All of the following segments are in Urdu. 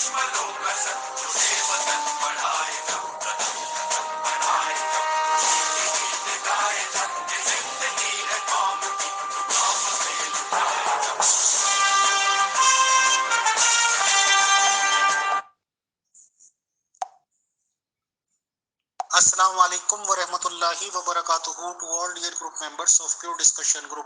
Assalamu alaikum warahmatullahi wabarakatuh to all dear group members of Pure Discussion Group.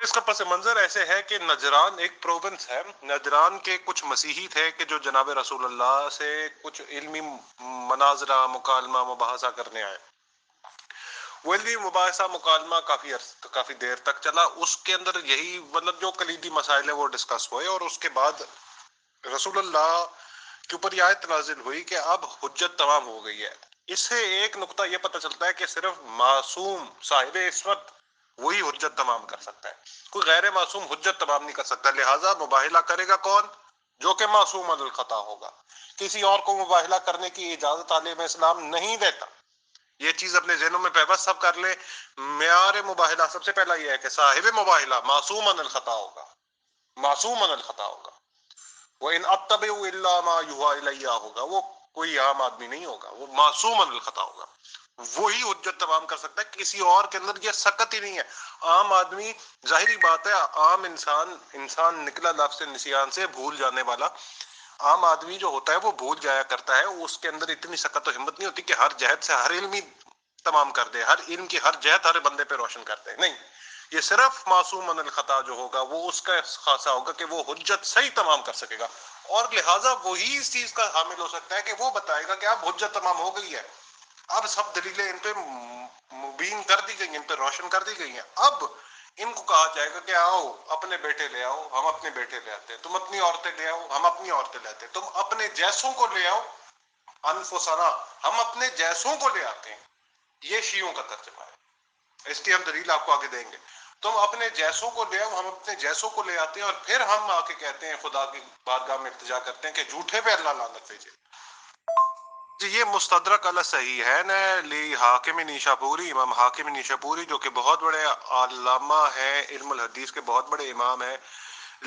اس کا پس منظر ایسے ہے کہ نجران ایک پروونس ہے، نجران کے کچھ مسیحی تھے کہ جو جناب رسول اللہ سے کچھ علمی مناظرہ مکالمہ مباحثہ کرنے آئے۔ وہ علمی مباحثہ مکالمہ کافی دیر تک چلا، اس کے اندر یہی مطلب جو کلیدی مسائل ہیں وہ ڈسکس ہوئے، اور اس کے بعد رسول اللہ کے اوپر یہ آیت نازل ہوئی کہ اب حجت تمام ہو گئی ہے۔ اس سے ایک نقطہ یہ پتہ چلتا ہے کہ صرف معصوم صاحب عصمت وہی حجت تمام کر سکتا ہے، کوئی غیر معصوم حجت تمام نہیں کر سکتا، لہٰذا مباہلہ کرے گا کون؟ جو کہ معصوم عن الخطا ہوگا۔ کسی اور کو مباہلہ کرنے کی اجازت عالم اسلام نہیں دیتا، یہ چیز اپنے ذہنوں میں پیوست سب کر لے۔ معیار مباہلہ سب سے پہلا یہ ہے کہ صاحب مباہلہ معصوم عن الخطا ہوگا، معصوم عن الخطا ہوگا، وَإِنْ أَتَّبِعُ إِلَّا مَا يُوحَىٰ إِلَيَّ ہوگا، وہ کوئی عام آدمی نہیں ہوگا، وہ معصوم عن الخطا ہوگا، وہی حجت تمام کر سکتا ہے، کسی اور کے اندر یہ سکت ہی نہیں ہے۔ عام آدمی، ظاہری بات ہے، عام انسان نکلا لفظ نسیان سے بھول جانے والا، عام آدمی جو ہوتا ہے وہ بھول جایا کرتا ہے، اس کے اندر اتنی سکت و ہمت نہیں ہوتی کہ ہر جہت سے ہر علمی تمام کر دے، ہر علم کی ہر جہت ہر بندے پہ روشن کر دے، نہیں، یہ صرف معصوم من الخطا جو ہوگا وہ اس کا خاصہ ہوگا کہ وہ حجت صحیح تمام کر سکے گا، اور لہٰذا وہی اس چیز کا حامل ہو سکتا ہے کہ وہ بتائے گا کہ اب حجت تمام ہو گئی ہے، اب سب دلیلیں ان پہ مبین کر دی گئی ہیں، ان پہ روشن کر دی گئی ہیں، اب ان کو کہا جائے گا کہ آؤ اپنے بیٹے لے آؤ، ہم اپنے بیٹے لے آتے ہیں، تم اپنی عورتیں لے آؤ، ہم اپنی عورتیں لے آتے ہیں، تم اپنے جیسوں کو لے آؤ، انفسنا، ہم اپنے جیسوں کو لے آتے ہیں، یہ شیعوں کا ترجمہ ہے، اس کی ہم دلیل آپ کو آگے دیں گے۔ تم اپنے جیسوں کو لے آؤ، ہم اپنے جیسوں کو لے آتے ہیں، اور پھر ہم آ کے کہتے ہیں، خدا کی بارگاہ میں التجا کرتے ہیں کہ جھوٹے پہ اللہ لعنت بھیجے۔ جی، یہ مستدرک علی صحیحین ہے لی حاکم نیشاپوری، امام حاکم نیشاپوری جو کہ بہت بڑے علامہ ہیں، علم الحدیث کے بہت بڑے امام ہیں،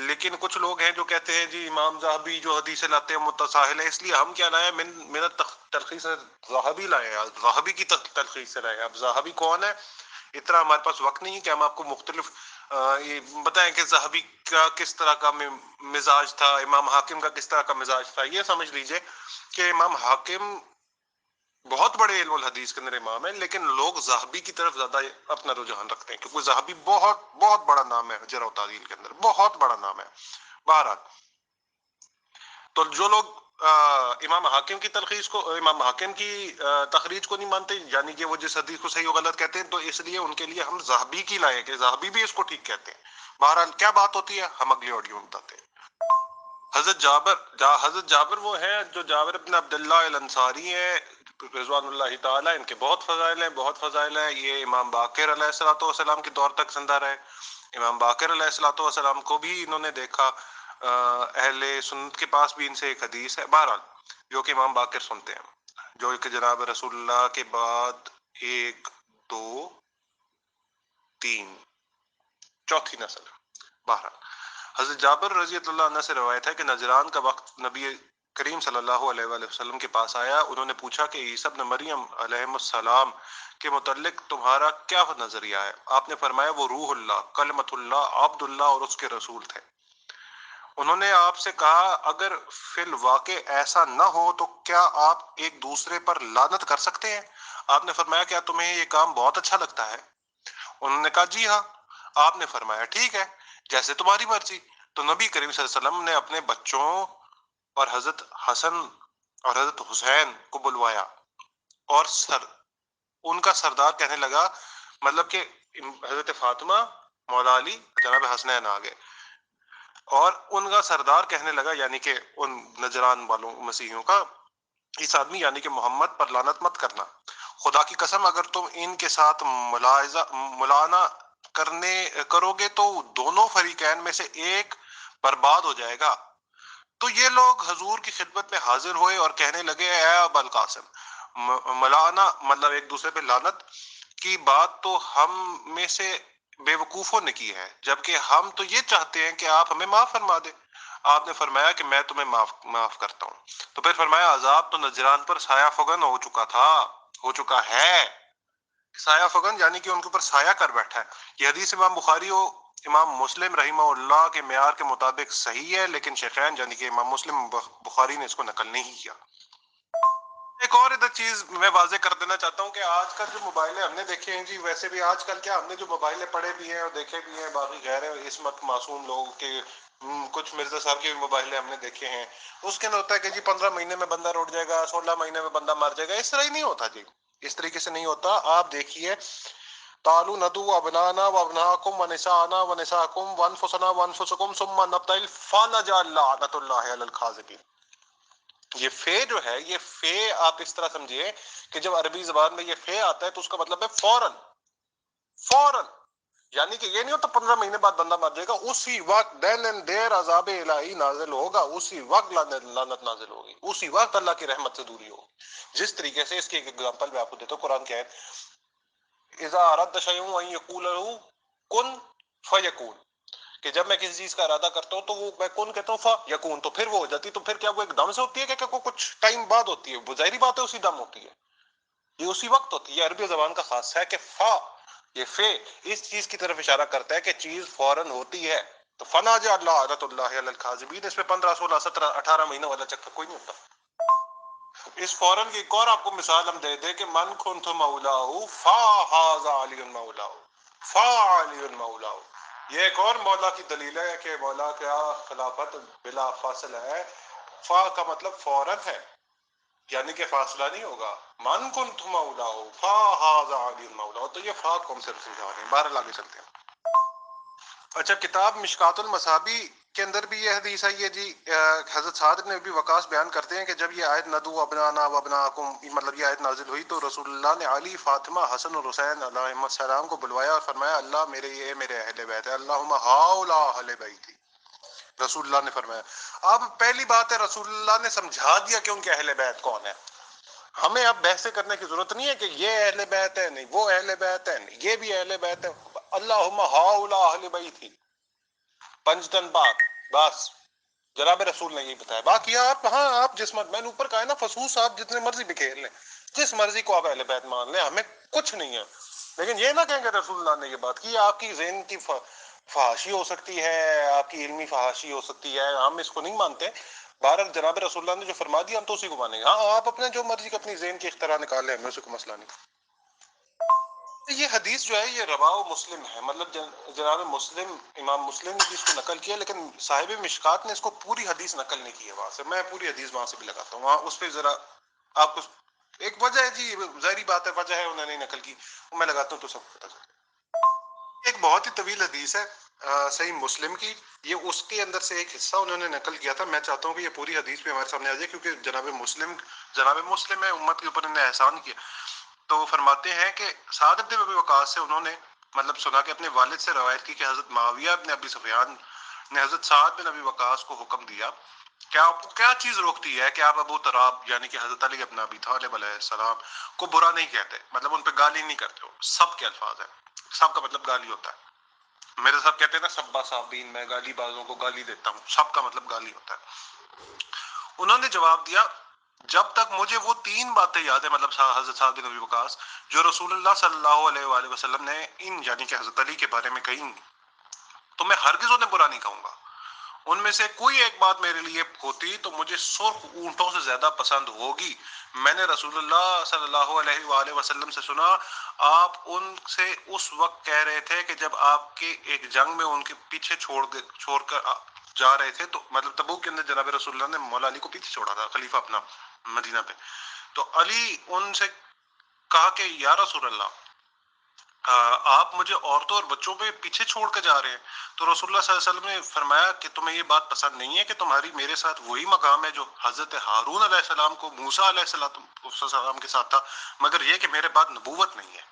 لیکن کچھ لوگ ہیں جو کہتے ہیں جی امام ذہبی جو حدیثیں لاتے ہیں متساہل ہے، اس لیے ہم کیا لائے، من تلخیص ذہبی لائے ہیں، ذہبی کی تلخیص سے لائے ہیں۔ اب ذہبی کون ہے؟ اتنا ہمارے پاس وقت نہیں کہ ہم آپ کو مختلف یہ بتائیں کہ ذہبی کا کس طرح کا مزاج تھا، امام حاکم کا کس طرح کا مزاج تھا۔ یہ سمجھ لیجئے کہ امام حاکم بہت بڑے علم الحدیث کے اندر امام ہے، لیکن لوگ ذہبی کی طرف زیادہ اپنا رجحان رکھتے ہیں، کیونکہ ذہبی بہت بہت بڑا نام ہے جرح و تعدیل کے اندر، بہت بڑا نام ہے۔ بہرحال، تو جو لوگ امام حاکم کی تلخیص کو، امام حاکم کی تخریج کو نہیں مانتے، یعنی کہ وہ جس حدیث کو صحیح و غلط کہتے ہیں، تو اس لیے ان کے لیے ہم ذہبی کی لائے کہ ذہبی بھی اس کو ٹھیک کہتے ہیں۔ بہرحال کیا بات ہوتی ہے ہم اگلی آڈیو میں بتاتے ہیں۔ حضرت جابر وہ ہیں جو جابر بن عبداللہ الانصاری ہیں رضوان اللہ تعالیٰ، ان کے بہت فضائل ہیں، بہت فضائل ہیں۔ یہ امام باقر علیہ الصلوۃ والسلام کے دور تک زندہ رہے، امام باقر علیہ الصلوۃ والسلام کو بھی انہوں نے دیکھا، اہل سنت کے پاس بھی ان سے ایک حدیث ہے، بہرحال جو کہ امام باقر سنتے ہیں، جو کہ جناب رسول اللہ کے بعد ایک، دو، تین، چوتھی نسل ہے۔ بہرحال حضرت جابر رضی اللہ عنہ سے روایت ہے کہ نجران کا وقت نبی کریم صلی اللہ علیہ وآلہ وسلم کے پاس آیا، انہوں نے پوچھا کہ عیسیٰ ابن مریم علیہ السلام کے متعلق تمہارا کیا نظریہ ہے؟ آپ نے فرمایا وہ روح اللہ، کلمت اللہ، عبد اللہ اور اس کے رسول تھے۔ انہوں نے آپ سے کہا اگر فی الواقع ایسا نہ ہو تو کیا آپ ایک دوسرے پر لعنت کر سکتے ہیں؟ آپ نے فرمایا کیا تمہیں یہ کام بہت اچھا لگتا ہے؟ انہوں نے کہا جی ہاں۔ آپ نے فرمایا ٹھیک ہے، جیسے تمہاری مرضی۔ تو نبی کریم صلی اللہ علیہ وسلم نے اپنے بچوں اور حضرت حسن اور حضرت حسین کو بلوایا، اور ان کا سردار کہنے لگا، مطلب کہ حضرت فاطمہ، مولا علی، جناب حسنین آ گئے، اور ان کا سردار کہنے لگا، یعنی کہ ان نجران والوں مسیحیوں کا، اس آدمی یعنی کہ محمد پر لعنت مت کرنا، خدا کی قسم اگر تم ان کے ساتھ ملانا کرو گے تو دونوں فریقین میں سے ایک برباد ہو جائے گا۔ تو یہ لوگ حضور کی خدمت میں حاضر ہوئے اور کہنے لگے اے ابا القاسم، ملانا مطلب ایک دوسرے پہ لعنت کی بات تو ہم میں سے بے وقوفوں نے کی ہے، جبکہ ہم تو یہ چاہتے ہیں کہ آپ ہمیں معاف فرما دیں۔ آپ نے فرمایا کہ میں تمہیں معاف کرتا ہوں۔ تو پھر فرمایا عذاب تو نجران پر سایہ فگن ہو چکا ہے، سایہ فگن یعنی کہ ان کے اوپر سایہ کر بیٹھا ہے۔ یہ حدیث امام بخاری و امام مسلم رحمہ اللہ کے معیار کے مطابق صحیح ہے، لیکن شیخین یعنی کہ امام مسلم بخاری نے اس کو نقل نہیں کیا۔ ایک اور ادھر چیز میں واضح کر دینا چاہتا ہوں کہ آج کل جو موبائلیں ہم نے دیکھے ہیں جی، ویسے بھی آج کل کیا ہم نے جو موبائلیں پڑھے بھی ہیں اور دیکھے بھی ہیں، باقی غیر ہے اس وقت معصوم لوگ کے کچھ مرزا صاحب کے بھی موبائلیں ہم نے دیکھے ہیں، اس کے اندر ہوتا ہے کہ جی 15 مہینے میں بندہ روٹ جائے گا، 16 مہینے میں بندہ مر جائے گا. اس طرح ہی نہیں ہوتا جی، اس طریقے سے نہیں ہوتا. آپ دیکھیے تعالوا ندعو ابنانا وابناءکم ونساءنا ونساءکم وانفسنا وانفسکم ثم نبتہل فنجعل لعنۃ اللہ علی الکاذبین. یہ فے جو ہے، یہ فے آپ اس طرح سمجھیے کہ جب عربی زبان میں یہ فے آتا ہے تو اس کا مطلب ہے فوراً، فوراً. یعنی کہ یہ نہیں ہوتا 15 مہینے بعد بندہ مر جائے گا، اسی وقت دین اینڈ دیر عذاب الہی نازل ہوگا، اسی وقت لعنت نازل ہوگی، اسی وقت اللہ کی رحمت سے دوری ہوگی. جس طریقے سے اس کی ایک ایگزامپل میں آپ کو دیتا ہوں، قرآن کی آیت اذا اردت شیء ان یقول له کن فیکون، کہ جب میں کسی چیز کا ارادہ کرتا ہوں تو وہ میں کن کہتا ہوں فیکون، تو پھر وہ ہو جاتی. تو پھر کیا وہ ایک دم سے ہوتی ہے کہ کچھ ٹائم بعد ہوتی ہے؟ وہ ظاہری بات ہے اسی دم ہوتی ہے، یہ اسی وقت ہوتی ہے. یہ عربی زبان کا خاص ہے کہ فا، یہ فے اس چیز کی طرف اشارہ کرتا ہے کہ چیز فوراً ہوتی ہے. تو فنجعل لعنۃ اللہ علی الکاذبین، اس میں 15 16 17 18 مہینوں والا چکر کوئی نہیں ہوتا. اس فوراً کی ایک اور آپ کو مثال ہم دے دیں کہ من کنت مولاہ فہذا علی مولاہ، فا علی مولاہ. یہ ایک اور مولا کی دلیل ہے کہ مولا کیا خلافت بلا فاصلہ ہے. فا کا مطلب فوراً ہے، یعنی کہ فاصلہ نہیں ہوگا. من کنت مولاہ فہذا علی مولاہ، تو یہ فا کو ہم صرف سمجھا رہے ہیں. بہرحال آگے چلتے ہیں. اچھا، کتاب مشکات المصابی کے اندر بھی یہ حدیث ہے. یہ جی حضرت سعد بن ابی وقاص بیان کرتے ہیں کہ جب یہ آیت ندعو ابنانا وابناءکم، مطلب یہ آیت نازل ہوئی تو رسول اللہ نے علی، فاطمہ، حسن اور حسین علیہ السلام کو بلوایا اور فرمایا اللہ میرے یہ میرے اہل بیت ہے، اللہم ہؤلاء اہل بیتی. رسول اللہ نے فرمایا. اب پہلی بات ہے رسول اللہ نے سمجھا دیا کہ ان کے اہل بیت کون ہے. ہمیں اب بحثیں کرنے کی ضرورت نہیں ہے کہ یہ اہل بیت ہے، نہیں وہ اہل بیت ہے، نہیں یہ بھی اہل بیت ہے. اللہم ہؤلاء اہل بیتی، پنجتن پاک، بس جناب رسول نے یہی بتایا. باقی آپ ہاں آپ جس میں نے اوپر کہا ہے نا فسوس آپ جتنے مرضی بکھیر لیں، جس مرضی کو آپ اہل بیت مان لیں، ہمیں کچھ نہیں ہے. لیکن یہ نہ کہیں کہ رسول اللہ نے یہ بات کی. آپ کی ذہن کی فحاشی ہو سکتی ہے، آپ کی علمی فحاشی ہو سکتی ہے، ہم اس کو نہیں مانتے. بہرحال جناب رسول اللہ نے جو فرما دیا ہم تو اسی کو مانیں گے. ہاں آپ اپنے جو مرضی اپنی ذہن کی اختراع نکال لیں، ہمیں اسے کوئی مسئلہ نہیں. یہ حدیث جو ہے یہ رواہ مسلم ہے، مطلب جناب مسلم، امام مسلم نے اس کو نقل کیا، لیکن صاحب مشکات نے اس کو پوری حدیث نقل نہیں کی ہے وہاں سے. میں پوری حدیث وہاں سے بھی لگاتا ہوں، وہاں اس پہ ذرا آپ کو ایک وجہ ہے جی، ظاہری بات ہے وجہ ہے انہوں نے نقل کی، وہ میں لگاتا ہوں تو سب کو پتہ چلتا ہے. ایک بہت ہی طویل حدیث ہے صحیح مسلم کی، یہ اس کے اندر سے ایک حصہ انہوں نے نقل کیا تھا. میں چاہتا ہوں کہ یہ پوری حدیث پہ ہمارے سامنے آ جائے، کیونکہ جناب مسلم ہے، امت کے اوپر انہوں نے احسان کیا. تو وہ فرماتے ہیں کہ سعد بن ابی وقاص سے انہوں نے مطلب سنا کہ اپنے والد سے روایت کی کہ حضرت معاویہ بن ابی سفیان نے حضرت سعد بن ابی وقاص کو حکم دیا کہ آپ کو کیا چیز روکتی ہے کہ آپ ابو تراب یعنی کہ حضرت علی بن ابی طالب علیہ السلام کو برا نہیں کہتے، مطلب ان پہ گالی نہیں کرتے ہو. سب کے الفاظ ہیں، سب کا مطلب گالی ہوتا ہے. میرے صاحب کہتے ہیں نا سبا صابین، میں گالی بازوں کو گالی دیتا ہوں، سب کا مطلب گالی ہوتا ہے. انہوں نے جواب دیا جب تک مجھے وہ 3 باتیں یاد ہیں، مطلب حضرت سعد بن ابی وقاص، جو رسول اللہ صلی اللہ علیہ وآلہ وسلم نے ان یعنی کہ حضرت علی کے بارے میں کہیں، تو میں ہرگز انہیں برا نہیں کہوں گا. ان میں سے کوئی ایک بات میرے لیے ہوتی تو مجھے سرخ اونٹوں سے زیادہ پسند ہوگی. میں نے رسول اللہ صلی اللہ علیہ وآلہ وسلم سے سنا، آپ ان سے اس وقت کہہ رہے تھے کہ جب آپ کے ایک جنگ میں ان کے پیچھے چھوڑ کر جا رہے تھے، تو مطلب تبوک کے اندر جناب رسول اللہ نے مولا علی کو پیچھے چھوڑا تھا، خلیفہ اپنا مدینہ پہ. تو علی ان سے کہا کہ یا رسول اللہ آپ مجھے عورتوں اور بچوں پہ پیچھے چھوڑ کے جا رہے ہیں. تو رسول اللہ صلی اللہ علیہ وسلم نے فرمایا کہ تمہیں یہ بات پسند نہیں ہے کہ تمہاری میرے ساتھ وہی مقام ہے جو حضرت ہارون علیہ السلام کو موسیٰ علیہ السلام کے ساتھ تھا، مگر یہ کہ میرے بعد نبوت نہیں ہے.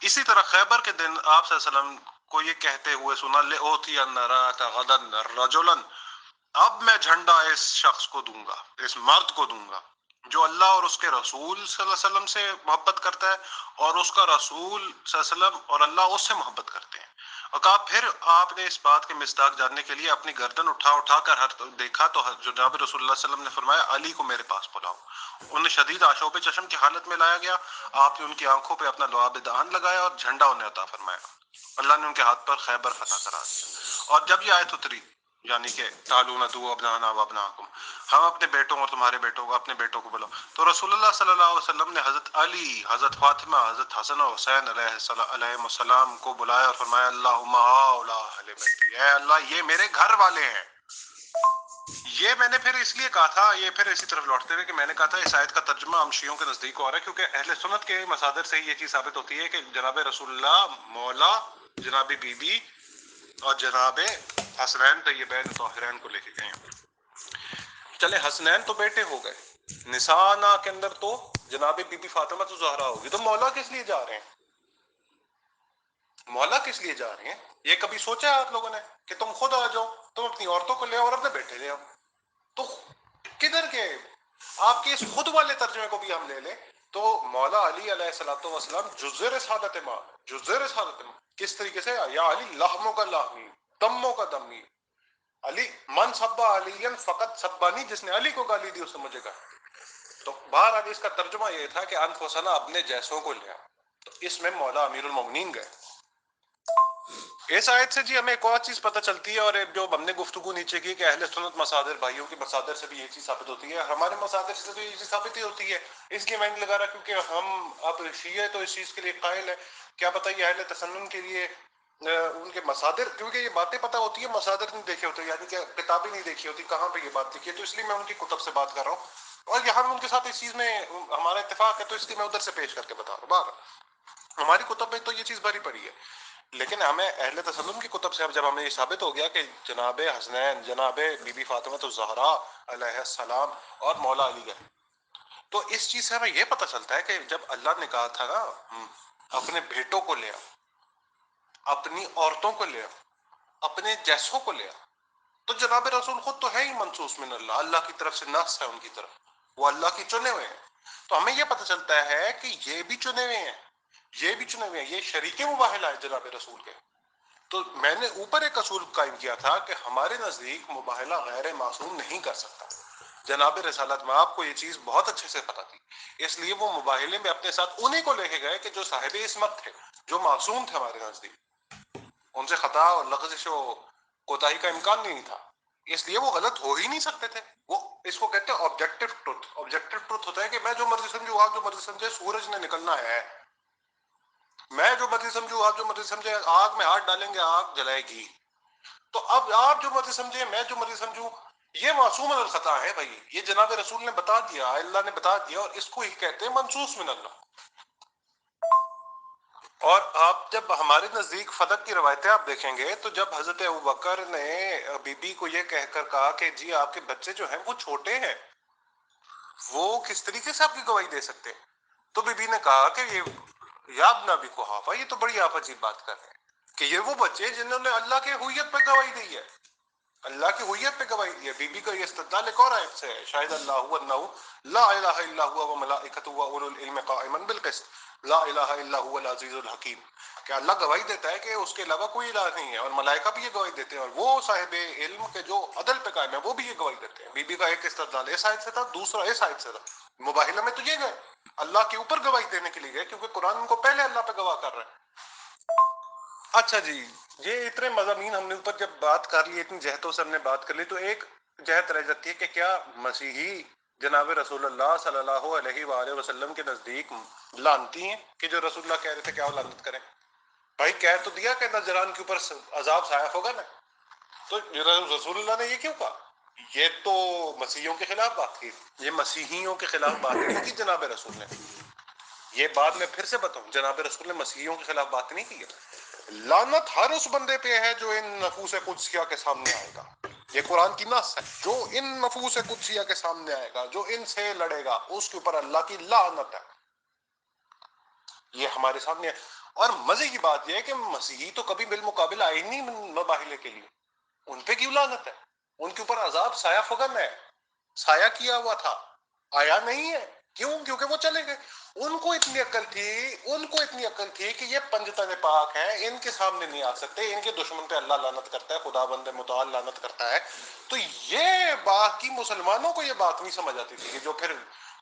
اسی طرح خیبر کے دن آپ صلی اللہ علیہ وسلم کو یہ کہتے ہوئے سنا، لِأُوتِيَنَّ رَأَتَ غَدًا رَجُلًا، اب میں جھنڈا اس شخص کو دوں گا، اس مرد کو دوں گا جو اللہ اور اس کے رسول صلی اللہ علیہ وسلم سے محبت کرتا ہے، اور اس کا رسول صلی اللہ علیہ وسلم اور اللہ اس سے محبت کرتے ہیں. اور کہا پھر آپ نے اس بات کے مصداق جاننے کے لیے اپنی گردن اٹھا کر ہر دیکھا تو جناب رسول اللہ صلی اللہ علیہ وسلم نے فرمایا علی کو میرے پاس بلاؤ. انہیں شدید آشوب چشم کی حالت میں لایا گیا، آپ نے ان کی آنکھوں پہ اپنا لعاب دہن لگایا اور جھنڈا انہیں عطا فرمایا. اللہ نے ان کے ہاتھ پر خیبر فتح کرا دیا. اور جب یہ آیت اتری یعنی کہ تعلون دو ابنانا و ابناکم، ہم اپنے بیٹوں اور تمہارے بیٹوں کو اپنے بیٹوں کو بلاؤ. تو رسول اللہ صلی اللہ علیہ وسلم نے حضرت علی، حضرت فاطمہ، حضرت حسن و حسین علیہ السلام کو بلایا اور فرمایا اللہم ہؤلاء اہل بیتی، اے اللہ یہ میرے گھر والے ہیں. یہ میں نے پھر اس لیے کہا تھا، یہ پھر اسی طرف لوٹتے ہوئے کہ میں نے کہا تھا اس آیت کا ترجمہ ہم شیعوں کے نزدیک کو آ رہا ہے، کیونکہ اہل سنت کے مصادر سے یہ چیز ثابت ہوتی ہے کہ جناب رسول اللہ مولا، جناب بی بی اور جناب حسنین طیبین طاہرین کو لے کے گئے. چلے حسنین تو بیٹے ہو گئے، نسانا کے اندر تو جناب بی بی فاطمہ تو زہرا ہوگی، تو مولا کس لیے جا رہے ہیں؟ مولا کس لیے جا رہے ہیں؟ یہ کبھی سوچا ہے آپ لوگوں نے کہ تم خود آ جاؤ، تم اپنی عورتوں کو لے آؤ اور اپنے بیٹے لے آؤ؟ تو کدھر کے آپ کے اس خود والے ترجمے کو بھی ہم لے لیں تو مولا علی علیہ الصلوۃ والسلام جزء رسالت ماں، جزء رسالت ماں کس طریقے سے؟ یا علی لحموں کا لاہمی، دموں کا دمی. علی من سبا علی فقط سبانی، جس نے علی کو گالی دی اس نے مجھے کہا. تو بہرحال اس کا ترجمہ یہ تھا کہ انفسنا اپنے جیسوں کو لیا، تو اس میں مولا امیر المومنین گئے. اس آیت سے جی ہمیں ایک اور چیز پتہ چلتی ہے، اور جو ہم نے گفتگو نیچے کی کہ اہل سنت مصادر، بھائیوں کے مصادر سے بھی یہ چیز ثابت ہوتی ہے، ہمارے مصادر سے بھی یہ چیز ثابت ہی ہوتی ہے. اس لیے میں نے لگا رہا کیونکہ ہم اب شیعہ تو اس چیز کے لیے قائل ہے، کیا پتہ یہ اہل تسنن کے لیے ان کے مصادر، کیونکہ یہ باتیں پتہ ہوتی ہے، مصادر نہیں دیکھے ہوتے، یعنی کہ کتابیں نہیں دیکھی ہوتی کہاں پہ یہ بات لکھی ہے، تو اس لیے میں ان کی کتب سے بات کر رہا ہوں. اور یہاں ان کے ساتھ اس چیز میں ہمارا اتفاق ہے، تو اس لیے میں ادھر سے پیش کر کے بتا رہا ہوں. ہماری کتب میں تو یہ چیز بھری پڑی ہے، لیکن ہمیں اہل تسلم کی کتب سے اب جب ہمیں یہ ثابت ہو گیا کہ جناب حسنین، جناب بی بی فاطمہ الزہرا علیہ السلام اور مولا علی گئے، تو اس چیز سے ہمیں یہ پتہ چلتا ہے کہ جب اللہ نے کہا تھا نا اپنے بیٹوں کو لے آؤ، اپنی عورتوں کو لے آؤ، اپنے جیسوں کو لے آؤ، تو جناب رسول خود تو ہے ہی منصوص من اللہ، اللہ کی طرف سے نص ہے ان کی طرف، وہ اللہ کی چنے ہوئے ہیں. تو ہمیں یہ پتہ چلتا ہے کہ یہ بھی چنے ہوئے ہیں، یہ بھی چنے ہوئے ہیں، یہ شریک مباہلہ ہے جناب رسول کے. تو میں نے اوپر ایک اصول قائم کیا تھا کہ ہمارے نزدیک مباہلہ غیر معصوم نہیں کر سکتا. جناب رسالت میں آپ کو یہ چیز بہت اچھے سے پتہ تھی، اس لیے وہ مباہلے میں اپنے ساتھ انہیں کو لے کے گئے کہ جو صاحب عصمت تھے، جو معصوم تھے ہمارے نزدیک، ان سے خطا اور لغزش و کوتاہی کا امکان نہیں تھا، اس لیے وہ غلط ہو ہی نہیں سکتے تھے. وہ اس کو کہتے ہیں آبجیکٹو ٹروتھ. آبجیکٹو ٹروتھ ہوتا ہے کہ میں جو مرضی سمجھوں، آپ جو مرضی سمجھے، سورج نے نکلنا ہے، میں جو مرضی سمجھوں، آپ جو مرضی سمجھے، آگ میں ہاتھ ڈالیں گے آگ جلائے گی. تو اب آپ جو مرضی سمجھے، میں جو مرضی سمجھوں، یہ معصوم من الخطا ہے بھائی. یہ جناب رسول نے بتا دیا، اللہ نے بتا دیا، اور اس کو ہی کہتے ہیں منصوص من اللہ. اور آپ جب ہمارے نزدیک فدق کی روایتیں آپ دیکھیں گے تو جب حضرت ابوبکر نے بی بی کو یہ کہہ کر کہا کہ جی آپ کے بچے جو ہیں وہ چھوٹے ہیں، وہ کس طریقے سے آپ کی گواہی دے سکتے ہیں، تو بی بی نے کہا کہ یا ابن ابی قحافہ، یہ تو بڑی آپ عجیب بات کر رہے ہیں کہ یہ وہ بچے جنہوں نے اللہ کے ہویت پہ گواہی دی ہے، اللہ کی ہویت پہ گواہی دی ہے. بی بی کا یہ استدلال ایک اور آیت سے ہے، شاہد اللہ انہ لا الہ الا هو وملائکۃ واولو العلم قائما بالقسط لا الہ الا هو العزیز الحکیم، کہ اللہ گواہی دیتا ہے کہ اس کے علاوہ کوئی الہ نہیں ہے، اور ملائکہ بھی یہ گواہی دیتے ہیں، اور وہ صاحب علم کے جو عدل پہ قائم ہے وہ بھی یہ گواہی دیتے ہیں. بی بی کا ایک استدلال اس آیت سے تھا، دوسرا اس آیت سے تھا. مباہلہ میں تو یہ گئے اللہ کے اوپر گواہی دینے کے لیے گئے، کیونکہ قرآن ان کو پہلے اللہ پہ گواہ کر رہا ہے. اچھا جی، یہ اتنے مضامین ہم نے اوپر جب بات کر لی، اتنی جہتوں سے ہم نے بات کر لی، تو ایک جہت رہ جاتی ہے کہ کیا مسیحی جناب رسول اللہ صلی اللہ علیہ وآلہ وسلم کے نزدیک لانتی ہیں کہ جو رسول اللہ کہہ رہے تھے کیا وہ لعنت کریں؟ بھائی کہہ تو دیا کہ نجران کے اوپر عذاب سایہ ہوگا نا، تو رسول اللہ نے یہ کیوں کہا؟ یہ تو مسیحیوں کے خلاف بات کی، یہ مسیحیوں کے خلاف بات نہیں کی جناب رسول نے. یہ بات میں پھر سے بتاؤں، جناب رسول نے مسیحیوں کے خلاف بات نہیں کی ہے. لعنت ہر اس بندے پہ ہے جو ان نفوس قدسیہ کے سامنے آئے گا، یہ قرآن کی نص ہے، جو ان نفوس قدسیہ کے سامنے آئے گا، جو ان سے لڑے گا، اس کے اوپر اللہ کی لعنت ہے. یہ ہمارے سامنے ہے. اور مزے کی بات یہ ہے کہ مسیحی تو کبھی بالمقابل آئے نہیں مباہلے کے لیے، ان پہ کیوں لعنت ہے؟ ان کے اوپر عذاب سایہ فگن ہے، سایہ کیا ہوا تھا، آیا نہیں ہے. کیوں؟ کیونکہ وہ چلے گئے. ان کو اتنی عقل تھی کہ یہ پنجتن پاک ہیں، ان کے سامنے نہیں آ سکتے، ان کے دشمن پہ اللہ لعنت کرتا ہے، خدا بند متعال لعنت کرتا ہے. تو یہ باقی مسلمانوں کو یہ بات نہیں سمجھ آتی تھی، کہ جو پھر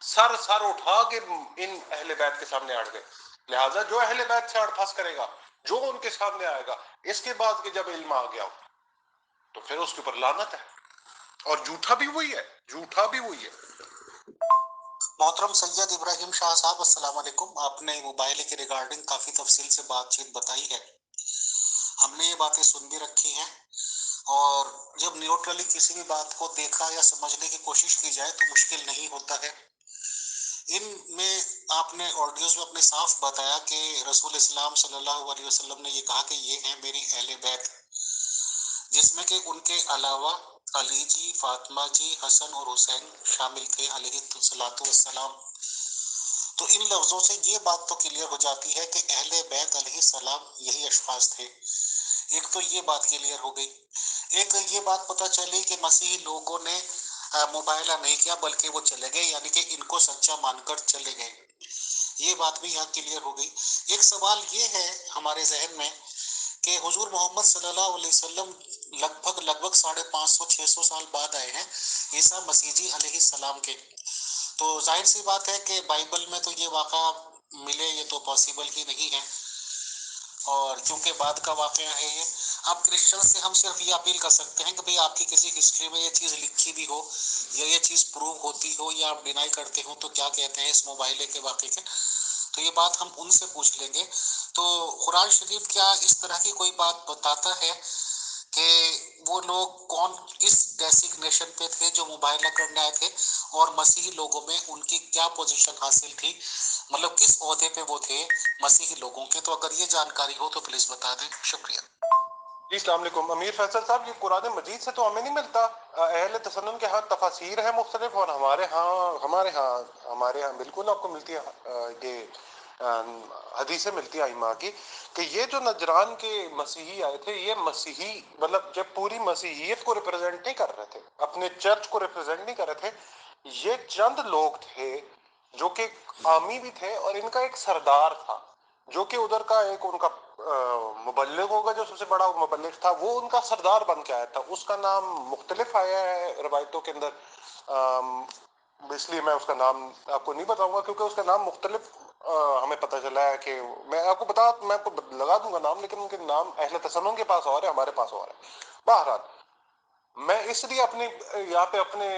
سر اٹھا کے ان اہل بیت کے سامنے اڑ گئے. لہٰذا جو اہل بیت سے اڑ پھنس کرے گا، جو ان کے سامنے آئے گا، اس کے بعد کہ جب علم آ گیا تو پھر اس کے اوپر لعنت ہے، اور جھوٹا بھی وہی ہے، جھوٹا بھی وہی ہے۔ محترم سید ابراہیم شاہ صاحب السلام علیکم، آپ نے موبائل کے ریگارڈنگ کافی تفصیل سے بات چیت بتائی ہے، ہم نے یہ باتیں سن بھی رکھی ہیں، اور جب نیوٹرلی کسی بھی بات کو دیکھا یا سمجھنے کی کوشش کی جائے تو مشکل نہیں ہوتا ہے۔ ان میں آپ نے آڈیوز میں اپنے صاف بتایا کہ رسول اسلام صلی اللہ علیہ وسلم نے یہ کہا کہ یہ ہیں میری اہل بیت، جس میں کہ ان کے علاوہ علی جی، فاطمہ جی، حسن اور حسین شامل تھے علیہ الصلوۃ والسلام۔ تو ان لفظوں سے یہ بات تو کلیئر ہو جاتی ہے کہ اہل بیت علیہ السلام یہی اشخاص تھے۔ ایک تو یہ بات کلیئر ہو گئی۔ ایک یہ بات پتہ چلی کہ مسیحی لوگوں نے مباہلہ نہیں کیا بلکہ وہ چلے گئے، یعنی کہ ان کو سچا مان کر چلے گئے، یہ بات بھی یہاں کلیئر ہو گئی۔ ایک سوال یہ ہے ہمارے ذہن میں کہ حضور محمد صلی اللہ علیہ وسلم لگ بھگ 550-600 سال بعد آئے ہیں عیسیٰ مسیح جی علیہ السلام کے، تو ظاہر سی بات ہے کہ بائبل میں تو یہ واقعہ ملے، یہ تو پاسبل ہی نہیں ہے، اور چونکہ بعد کا واقعہ ہے یہ، آپ کرسچن سے ہم صرف یہ اپیل کر سکتے ہیں کہ بھئی آپ کی کسی ہسٹری میں یہ چیز لکھی بھی ہو یا یہ چیز پروو ہوتی ہو یا آپ ڈینائی کرتے ہو تو کیا کہتے ہیں اس موبائلے کے واقعے کے، تو یہ بات ہم ان سے پوچھ لیں گے۔ تو قرآن شریف کیا اس طرح کی کوئی بات بتاتا ہے کہ وہ لوگ کون کس ڈیسیگنیشن پہ تھے جو مباہلہ کرنے آئے تھے، اور مسیحی لوگوں میں ان کی کیا پوزیشن حاصل تھی، مطلب کس عہدے پہ وہ تھے مسیحی لوگوں کے؟ تو اگر یہ جانکاری ہو تو پلیز بتا دیں، شکریہ۔ جی السلام علیکم امیر فیصل صاحب، یہ قرآن مجید سے تو ہمیں نہیں ملتا۔ اہل تسنن کے ہاں تفاسیر ہیں مختلف، اور ہمارے ہاں بالکل آپ کو ملتی ہے یہ حدیثیں ملتی ہیں ائمہ کی کہ یہ جو نجران کے مسیحی آئے تھے، یہ مسیحی مطلب جب پوری مسیحیت کو ریپرزینٹ نہیں کر رہے تھے، اپنے چرچ کو ریپرزینٹ نہیں کر رہے تھے، یہ چند لوگ تھے جو کہ عامی بھی تھے، اور ان کا ایک سردار تھا جو کہ ادھر کا ایک ان کا مبلغ ہوگا، جو سب سے بڑا مبلغ تھا، وہ ان کا سردار بن کے آیا تھا۔ اس کا نام مختلف آیا ہے روایتوں کے اندر، اس لیے میں اس کا نام آپ کو نہیں بتاؤں گا کیونکہ اس کا نام مختلف ہمیں پتہ چلا ہے کہ میں آپ کو لگا دوں گا نام، لیکن ان کے نام اہل تسنن کے پاس اور ہے، ہمارے پاس اور ہے۔ بہرحال میں اس لیے یہاں پہ اپنے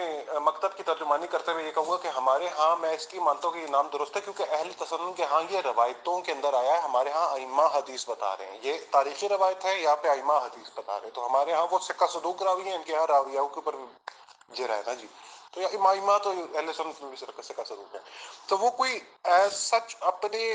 مکتب کی ترجمانی کرتے ہوئے یہ کہوں گا کہ ہمارے ہاں میں اس کی مانتا ہوں کہ یہ نام درست ہے، کیونکہ اہل تسنن کے ہاں یہ روایتوں کے اندر آیا ہے، ہمارے ہاں ائمہ حدیث بتا رہے ہیں، یہ تاریخی روایت ہے، یہاں پہ ائمہ حدیث بتا رہے ہیں، تو ہمارے ہاں وہ ثقہ صدوق راوی ہیں، ان کے ہاں راویوں کے اوپر جرا ہے نا جی، تو ائمہ تو اہل سنت میں بھی ثقہ صدوق ہے، تو وہ کوئی ایز سچ اپنے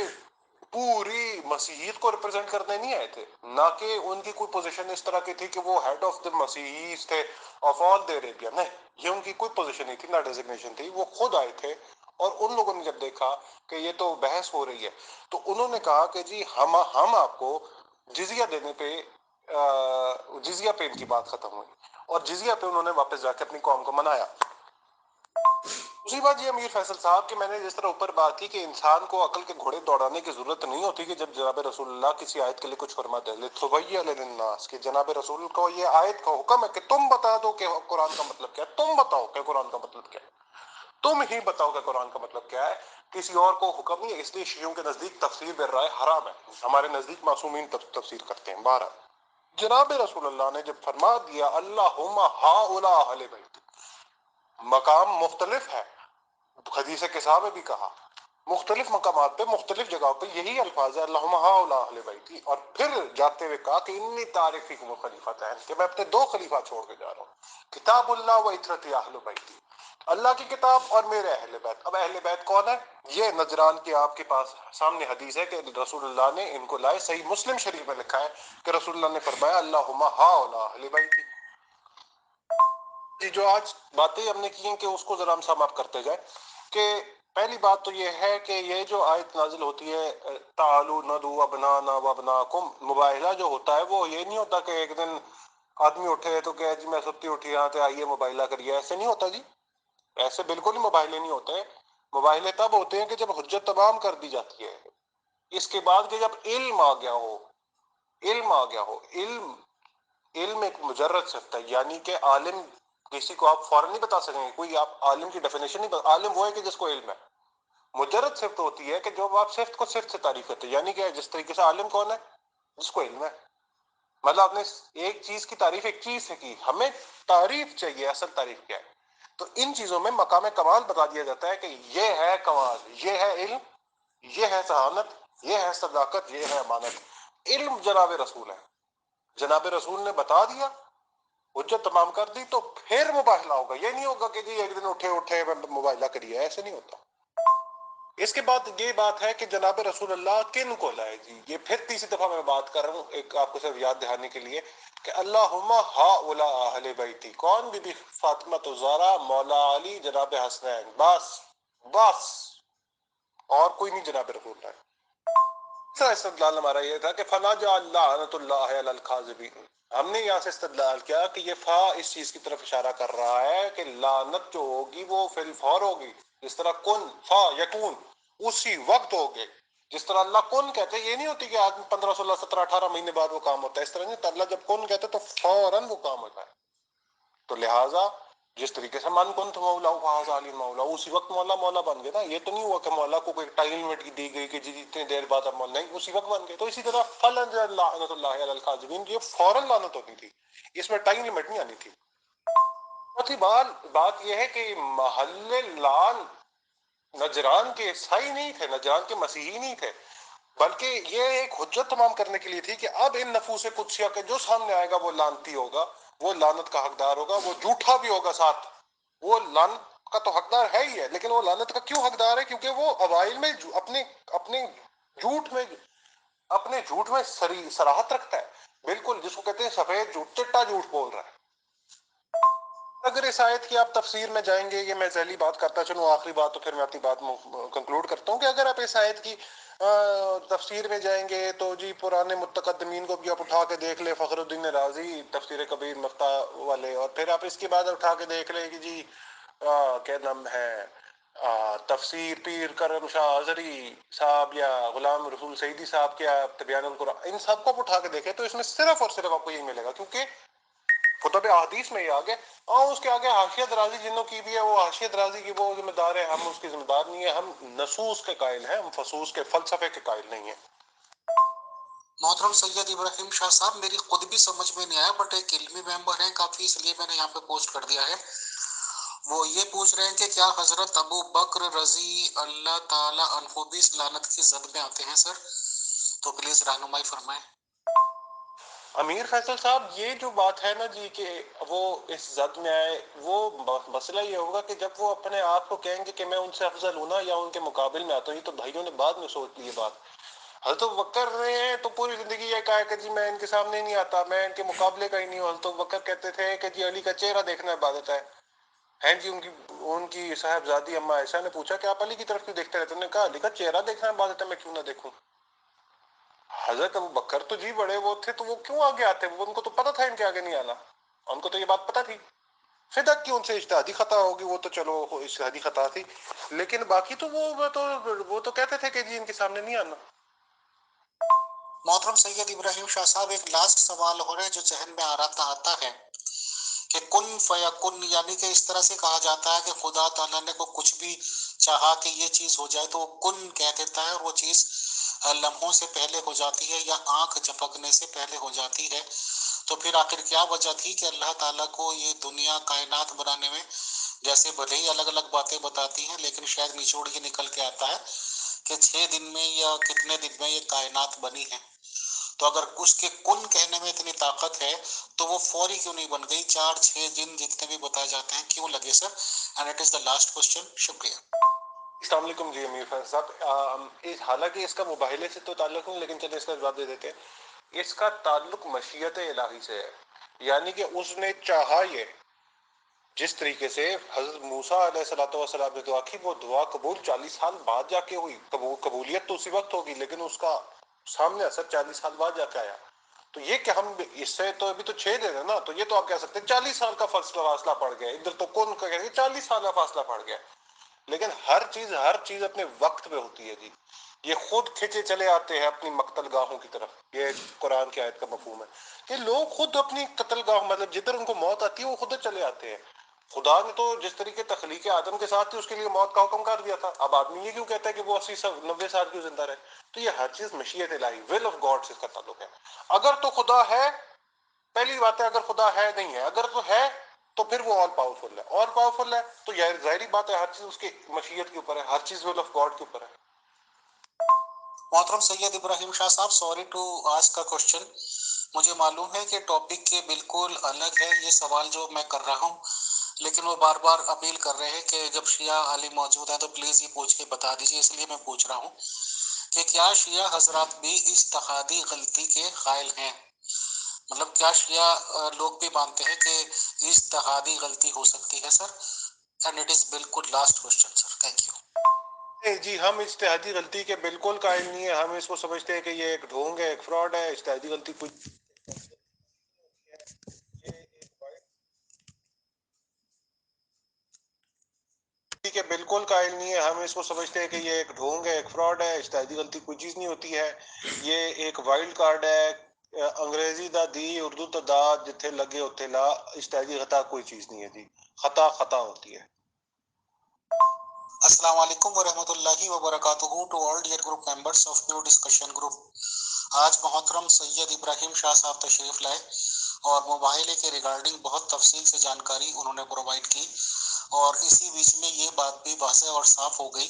پوری مسیحیت کو ریپرزینٹ کرنے نہیں آئے تھے، نہ کہ ان کی کوئی پوزیشن اس طرح کی تھی کہ وہ ہیڈ آف دا مسیحیز تھے آف آل دی عربیہ، نہیں، یہ ان کی کوئی پوزیشن نہیں تھی، نہ ڈیزگنیشن تھی، وہ خود آئے تھے، اور ان لوگوں نے جب دیکھا کہ یہ تو بحث ہو رہی ہے تو انہوں نے کہا کہ جی ہم آپ کو جزیہ دینے پہ جزیہ پہ ان کی بات ختم ہوئی، اور جزیہ پہ انہوں نے واپس جا کے اپنی قوم کو منایا۔ دوسری بات یہ امیر فیصل صاحب کہ میں نے جس طرح اوپر بات کی کہ انسان کو عقل کے گھوڑے دوڑانے کی ضرورت نہیں ہوتی کہ جب جناب رسول اللہ کسی آیت کے لیے کچھ فرما دے للناس کہ جناب رسول کو یہ آیت کا حکم ہے کہ تم بتا دو کہ قرآن کا مطلب کیا ہے، تم بتاؤ کہ قرآن کا مطلب کیا ہے، تم ہی بتاؤ کہ قرآن کا مطلب کیا ہے، کسی اور کو حکم نہیں ہے۔ اس لیے شیعوں کے نزدیک تفسیر بالرائے حرام ہے، ہمارے نزدیک معصومین تفسیر کرتے ہیں۔ بارہ جناب رسول اللہ نے جب فرما دیا اللہم ہؤلاء اہل بیت، مقام مختلف ہے، حدیث کسا میں بھی کہا، مختلف مقامات پہ مختلف جگہوں پہ یہی الفاظ ہے اللہم ہؤلاء اہل بیتی، اور پھر جاتے ہوئے کہا کہ انی تارک فیکم خلیفتین، کہ میں اپنے دو خلیفہ چھوڑ کے جا رہا ہوں، کتاب اللہ و عترتی اہل بیتی، اللہ کی کتاب اور میرے اہل بیت۔ اب اہل بیت کون ہے؟ یہ نجران کے آپ کے پاس سامنے حدیث ہے کہ رسول اللہ نے ان کو لائے، صحیح مسلم شریف میں لکھا ہے کہ رسول اللہ نے فرمایا اللہم ہؤلاء اہل بیتی۔ جی جو آج باتیں ہم نے کی ہیں کہ اس کو ذرا ہم سم اپ کرتے جائیں، کہ پہلی بات تو یہ ہے کہ یہ جو آیت نازل ہوتی ہے تعالوا ندعو ابناءنا وابناءکم، مباہلہ جو ہوتا ہے وہ یہ نہیں ہوتا کہ ایک دن آدمی اٹھے تو کہ جی میں ستی اٹھی یہاں سے آئیے مباہلہ کریے، ایسے نہیں ہوتا جی، ایسے بالکل ہی مباہلے نہیں ہوتے ہیں۔ مباہلے تب ہوتے ہیں کہ جب حجت تمام کر دی جاتی ہے، اس کے بعد کہ جب علم آ گیا ہو، علم آ گیا ہو، علم ایک مجرد صفت ہے، یعنی کہ عالم کسی کو آپ فوراً نہیں بتا سکیں گے، کوئی آپ عالم کی ڈیفینیشن نہیں بتا، عالم وہ ہے کہ جس کو علم ہے۔ مجرد صفت ہوتی ہے کہ جب آپ صفت کو صفت سے تعریف کرتے ہیں، یعنی کہ جس طریقے سے عالم کون ہے؟ جس کو علم ہے۔ مطلب آپ نے ایک چیز کی تعریف ایک چیز سے کی، ہمیں تعریف چاہیے، اصل تعریف کیا ہے؟ تو ان چیزوں میں مقام کمال بتا دیا جاتا ہے کہ یہ ہے کمال، یہ ہے علم، یہ ہے ذہانت، یہ ہے صداقت، یہ ہے امانت۔ علم جناب رسول ہے، جناب رسول نے بتا دیا، حجت تمام کر دی، تو پھر مباہلہ ہوگا۔ یہ نہیں ہوگا کہ جی ایک دن اٹھے مباہلہ کریے، ایسے نہیں ہوتا۔ اس کے بعد یہ بات ہے کہ جناب رسول اللہ کن کو لائے جی، یہ پھر تیسری دفعہ میں بات کر رہا ہوں، ایک آپ کو صرف یاد دہانی کے لیے کہ اللہم ہؤلاء اہل بیتی، کون؟ بی بی فاطمہ الزہرا، مولا علی، جناب حسنین، بس اور کوئی نہیں جناب رسول اللہ۔ دوسرا استدلال ہمارا یہ تھا کہ فَنَجْعَلْ لَعْنَةُ اللَّهِ عَلَى الْكَاذِبِينَ، ہم نے یہاں سے استدلال کیا کہ یہ فا اس چیز کی طرف اشارہ کر رہا ہے کہ لعنت جو ہوگی وہ فی الفور ہوگی، جس طرح کن فا یکون اسی وقت ہوگی، جس طرح اللہ کن کہتے ہیں، یہ نہیں ہوتی کہ آدمی 15 16 17 18 مہینے بعد وہ کام ہوتا ہے، اس طرح نہیں، اللہ جب کن کہتے تو فوراً وہ کام ہوتا ہے۔ تو لہٰذا جس طریقے سے من کن تو مولا فہذا علی مولا، اسی وقت مولا مولا بن گئے نا، یہ تو نہیں ہوا کہ مولا کو کوئی ٹائم لمٹ دی گئی کہ جی اتنی دیر بعد اب مولا، نہیں، اسی وقت بن گئے۔ تو اسی طرح فلن لعنت اللہ علی الکاذبین، یہ فوراً لعنت ہوتی تھی، اس میں ٹائم لمٹ نہیں آنی تھی۔ چوتھی بات یہ ہے کہ محل لعن نجران کے عیسائی نہیں تھے، نجران کے مسیحی نہیں تھے، بلکہ یہ ایک حجت تمام کرنے کے لیے تھی کہ اب ان نفوس قدسیہ کے جو سامنے آئے گا وہ لعنتی ہوگا، وہ لعنت کا حقدار ہوگا، وہ جھوٹا بھی ہوگا ساتھ، وہ لعنت کا تو حقدار ہے ہی ہے، لیکن وہ لعنت کا کیوں حقدار ہے؟ کیونکہ وہ اوائل میں اپنے جھوٹ میں صراحت رکھتا ہے، بالکل جس کو کہتے ہیں سفید جھوٹ، چٹا جھوٹ بول رہا ہے۔ اگر اس آیت کی آپ تفسیر میں جائیں گے، یہ میں ذیلی بات کرتا چلوں، آخری بات تو پھر میں اپنی بات کنکلوڈ کرتا ہوں کہ اگر آپ اس آیت کی تفسیر میں جائیں گے تو جی پرانے متقدمین کو بھی آپ اٹھا کے دیکھ لیں، فخر الدین رازی تفسیر کبیر مفتاح والے، اور پھر آپ اس کے بعد اٹھا کے دیکھ لیں کہ جی کیا نام ہے تفسیر پیر کرم شاہ ازری صاحب یا غلام رسول سعیدی صاحب کے تبیان القرآن، ان سب کو آپ اٹھا کے دیکھیں تو اس میں صرف اور صرف آپ کو یہی ملے گا، کیونکہ کتب احادیث میں یہ آگے اور اس کے آگے حاشیہ درازی جنوں کی بھی ہے، وہ حاشیہ درازی کی وہ ذمہ دار ہے، ہم اس کی ذمہ دار نہیں ہے، ہم نصوص کے قائل ہیں، ہم فصوص کے فلسفے کے قائل نہیں ہیں۔ محترم سید ابراہیم شاہ صاحب، میری خود بھی سمجھ میں نہیں آیا، بٹ ایک علمی ممبر ہیں کافی، اس لیے میں نے یہاں پہ پوسٹ کر دیا ہے۔ وہ یہ پوچھ رہے ہیں کہ کیا حضرت ابو بکر رضی اللہ تعالی عنہ بھی اس لعنت کی زد میں آتے ہیں سر؟ تو پلیز رہنمائی فرمائیں۔ امیر فیصل صاحب، یہ جو بات ہے نا جی کہ وہ اس زد میں آئے، وہ مسئلہ یہ ہوگا کہ جب وہ اپنے آپ کو کہیں گے کہ میں ان سے افضل ہوں نا یا ان کے مقابل میں آتا ہوں، یہ تو بھائیوں نے بعد میں سوچ لی یہ بات۔ حضرت ابوبکر رہے ہیں تو پوری زندگی یہ کہا کہ جی میں ان کے سامنے نہیں آتا، میں ان کے مقابلے کا ہی نہیں ہوں۔ حضرت ابوبکر کہتے تھے کہ جی علی کا چہرہ دیکھنا عبادت ہے۔ ہیں جی ان کی صاحبزادی اما عائشہ نے پوچھا کہ آپ علی کی طرف کیوں دیکھتے رہتے؟ انہوں نے کہا علی کا چہرہ دیکھنا عبادت ہے، میں کیوں نہ دیکھوں۔ حضرت ابوبکر تو جی بڑے وہ تھے تو وہ کیوں آگے آتے؟ وہ ان کو تو پتا تھا ان کے آگے نہیں آنا، ان کو تو یہ بات پتا تھی۔ فدق کی ان سے اجتہادی خطا ہوگی، وہ تو چلو اجتہادی خطا تھی، لیکن باقی تو وہ تو کہتے تھے کہ جی ان کے سامنے نہیں آنا۔ محترم سید ابراہیم شاہ صاحب، ایک لاسٹ سوال ہو رہا ہے جو ذہن میں آتا ہے کہ کن فیکن، یعنی کہ اس طرح سے کہا جاتا ہے کہ خدا تعالیٰ نے کو کچھ بھی چاہا کہ یہ چیز ہو جائے تو وہ کن کہہ دیتا ہے، اور وہ چیز لمحوں سے پہلے ہو جاتی ہے یا آنکھ جھپکنے سے پہلے ہو جاتی ہے۔ تو پھر آخر کیا وجہ تھی کہ اللہ تعالیٰ کو یہ دنیا کائنات بنانے میں، جیسے بھلے ہی الگ الگ باتیں بتاتی ہیں لیکن شاید نچوڑ یہ نکل کے آتا ہے کہ 6 دن میں یا کتنے دن میں یہ کائنات بنی ہے؟ تو اگر اس کے کن کہنے میں اتنی طاقت ہے تو وہ فوری کیوں نہیں بن گئی؟ 4-6 دن جتنے بھی بتائے جاتے ہیں کیوں لگے sir? And it is the last question, شکریہ۔ السلام علیکم جی امیر فیض صاحب، حالانکہ اس کا مباہلے سے تو تعلق نہیں، لیکن چلے اس کا جواب دے دیتے ہیں۔ اس کا تعلق مشیت الہی سے ہے، یعنی کہ اس نے چاہا یہ، جس طریقے سے حضرت موسیٰ علیہ الصلوۃ والسلام نے دعا کی، وہ دعا قبول 40 سال بعد جا کے ہوئی، قبولیت تو اسی وقت ہوگی لیکن اس کا سامنے اثر 40 سال بعد جا کے آیا۔ تو یہ کہ ہم اس سے تو ابھی تو 6 دن ہے نا، تو یہ تو آپ کہہ سکتے ہیں 40 سال کا فاصلہ پڑ گیا، ادھر تو کون کا 40 سال کا فاصلہ پڑ گیا، لیکن ہر چیز اپنے وقت پہ ہوتی ہے جی۔ یہ خود کھچے چلے آتے ہیں اپنی مقتل گاہوں کی طرف، یہ قرآن کی آیت کا مفہوم ہے کہ لوگ خود اپنی قتل گاہ، مطلب جدھر ان کو موت آتی ہے وہ خود چلے آتے ہیں۔ خدا نے تو جس طریقے تخلیق آدم کے ساتھ تھی اس کے لیے موت کا حکم کر دیا تھا، اب آدمی یہ کیوں کہتا ہے کہ وہ 80 90 سال کیوں زندہ رہے؟ تو یہ ہر چیز مشیت الہی، ول آف گاڈ سے اس کا تعلق ہے۔ اگر تو خدا ہے پہلی بات ہے اگر خدا ہے نہیں ہے، اگر تو ہے تو پھر وہ آل پاورفل ہے، آل پاورفل ہے تو ظاہری بات ہے ہر چیز اس کی مشیت کے اوپر ہے، ہر چیز ول آف گاڈ کے اوپر ہے۔ محترم سید ابراہیم شاہ صاحب، سوری ٹو آسک کا کوشچن، مجھے معلوم ہے کہ ٹاپک کے بالکل الگ ہے یہ سوال جو میں کر رہا ہوں، لیکن وہ بار بار اپیل کر رہے ہیں کہ جب شیعہ عالم موجود ہیں تو پلیز یہ پوچھ کے بتا دیجیے، اس لیے میں پوچھ رہا ہوں کہ کیا شیعہ حضرات بھی اجتہادی غلطی کے قائل ہیں؟ مطلب کیا شیعہ لوگ بھی مانتے ہیں کہ اجتہادی غلطی ہو سکتی ہے سر؟ اینڈ اٹ از بالکل last question sir, thank you. جی ہم اجتہادی غلطی کے بالکل قائل نہیں ہے، ہم اس کو سمجھتے ہیں کہ یہ ایک ڈھونگ ہے، ایک فراڈ ہے، اجتہادی غلطی کوئی کے بالکل قائل نہیں ہے، ہم اس کو سمجھتے ہیں کہ یہ ایک ڈھونگ ہے، ایک فراڈ ہے، اجتہادی غلطی کوئی چیز نہیں ہوتی ہے، یہ ایک وائلڈ کارڈ ہے، انگریزی دا دی اردو تا دا جتھے لگے اتھے لا، اجتہادی خطا کوئی چیز نہیں ہے جی، خطا خطا ہوتی ہے۔ السلام علیکم ورحمۃ اللہ وبرکاتہ to all dear group members of pure discussion group. آج محترم سید ابراہیم شاہ صاحب تشریف لائے اور مباحلے کے ریگارڈنگ بہت تفصیل سے جانکاری انہوں نے پرووائڈ کی، اور اسی بیچ میں یہ بات بھی واضح اور صاف ہو گئی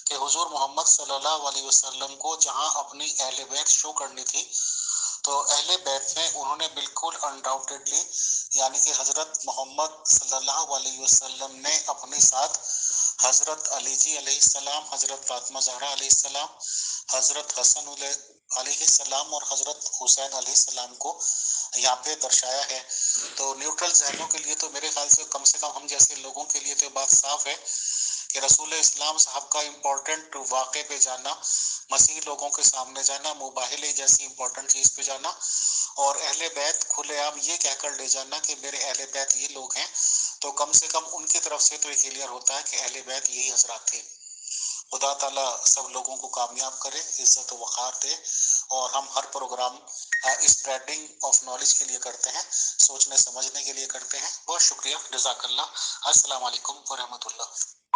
کہ حضور محمد صلی اللہ علیہ وسلم کو جہاں اپنی اہل بیت شو کرنی تھی تو اہل بیت میں انہوں نے بالکل انڈاؤٹیڈلی یعنی کہ حضرت محمد صلی اللہ علیہ وسلم نے اپنے ساتھ حضرت علی جی علیہ السلام، حضرت فاطمہ زہرا علیہ السلام، حضرت حسن علیہ السلام اور حضرت حسین علیہ السلام کو یہاں پہ درشایا ہے۔ تو نیوٹرل ذہنوں کے لیے تو میرے خیال سے کم ہم جیسے لوگوں کے لیے تو بات صاف ہے کہ رسول اسلام صاحب کا امپورٹنٹ واقعے پہ جانا، مسیح لوگوں کے سامنے جانا، مباحلے جیسی امپورٹنٹ چیز پہ جانا، اور اہل بیت کھلے عام یہ کہہ کر لے جانا کہ میرے اہل بیت یہ لوگ ہیں، تو کم سے کم ان کی طرف سے تو یہ کلیئر ہوتا ہے کہ اہل بیت یہی حضرات تھے۔ خدا تعالیٰ سب لوگوں کو کامیاب کرے، عزت و وقار دے، اور ہم ہر پروگرام اسپریڈنگ آف نالج کے لیے کرتے ہیں، سوچنے سمجھنے کے لیے کرتے ہیں۔ بہت شکریہ، جزاک اللہ۔ السلام علیکم ورحمۃ اللہ۔